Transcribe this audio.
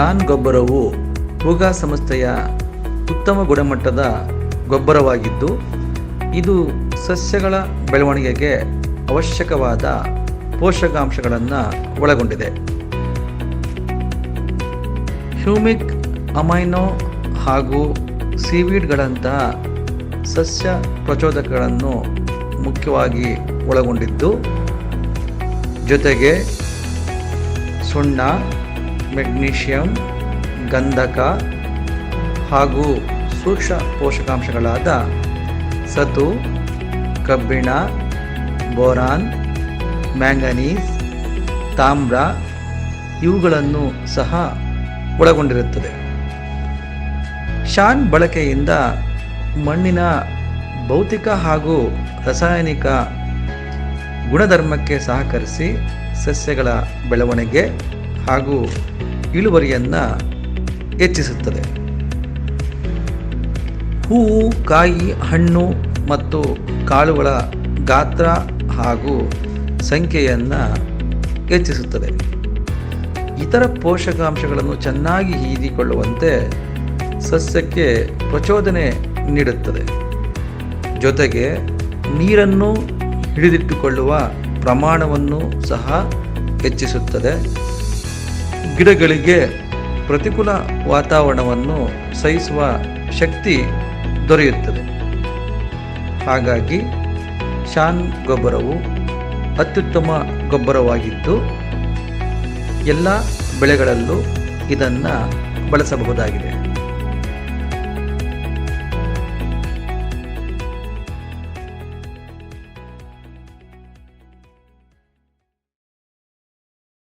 ಶಾನ್ ಗೊಬ್ಬರವು ಕೂಗಾ ಸಂಸ್ಥೆಯ ಉತ್ತಮ ಗುಣಮಟ್ಟದ ಗೊಬ್ಬರವಾಗಿದ್ದು, ಇದು ಸಸ್ಯಗಳ ಬೆಳವಣಿಗೆಗೆ ಅವಶ್ಯಕವಾದ ಪೋಷಕಾಂಶಗಳನ್ನು ಒಳಗೊಂಡಿದೆ. ಹ್ಯೂಮಿಕ್, ಅಮೈನೋ ಹಾಗೂ ಸೀವೀಡ್ಗಳಂತಹ ಸಸ್ಯ ಪ್ರಚೋದಕಗಳನ್ನು ಮುಖ್ಯವಾಗಿ ಒಳಗೊಂಡಿದ್ದು, ಜೊತೆಗೆ ಸುಣ್ಣ, ಮೆಗ್ನೀಷಿಯಂ, ಗಂಧಕ ಹಾಗೂ ಸೂಕ್ಷ್ಮ ಪೋಷಕಾಂಶಗಳಾದ ಸತು, ಕಬ್ಬಿಣ, ಬೋರಾನ್, ಮ್ಯಾಂಗನೀಸ್, ತಾಮ್ರ ಇವುಗಳನ್ನು ಸಹ ಒಳಗೊಂಡಿರುತ್ತದೆ. ಶಾನ್ ಬಳಕೆಯಿಂದ ಮಣ್ಣಿನ ಭೌತಿಕ ಹಾಗೂ ರಾಸಾಯನಿಕ ಗುಣಧರ್ಮಕ್ಕೆ ಸಹಕರಿಸಿ ಸಸ್ಯಗಳ ಬೆಳವಣಿಗೆ ಹಾಗೂ ಇಳುವರಿಯನ್ನು ಹೆಚ್ಚಿಸುತ್ತದೆ. ಹೂವು, ಕಾಯಿ, ಹಣ್ಣು ಮತ್ತು ಕಾಳುಗಳ ಗಾತ್ರ ಹಾಗೂ ಸಂಖ್ಯೆಯನ್ನು ಹೆಚ್ಚಿಸುತ್ತದೆ. ಇತರ ಪೋಷಕಾಂಶಗಳನ್ನು ಚೆನ್ನಾಗಿ ಹೀರಿಕೊಳ್ಳುವಂತೆ ಸಸ್ಯಕ್ಕೆ ಪ್ರಚೋದನೆ ನೀಡುತ್ತದೆ. ಜೊತೆಗೆ ನೀರನ್ನು ಹಿಡಿದಿಟ್ಟುಕೊಳ್ಳುವ ಪ್ರಮಾಣವನ್ನು ಸಹ ಹೆಚ್ಚಿಸುತ್ತದೆ. ಗಿಡಗಳಿಗೆ ಪ್ರತಿಕೂಲ ವಾತಾವರಣವನ್ನು ಸಹಿಸುವ ಶಕ್ತಿ ದೊರೆಯುತ್ತದೆ. ಹಾಗಾಗಿ ಶಾನ್ ಗೊಬ್ಬರವು ಅತ್ಯುತ್ತಮ ಗೊಬ್ಬರವಾಗಿದ್ದು, ಎಲ್ಲ ಬೆಳೆಗಳಲ್ಲೂ ಇದನ್ನು ಬಳಸಬಹುದಾಗಿದೆ.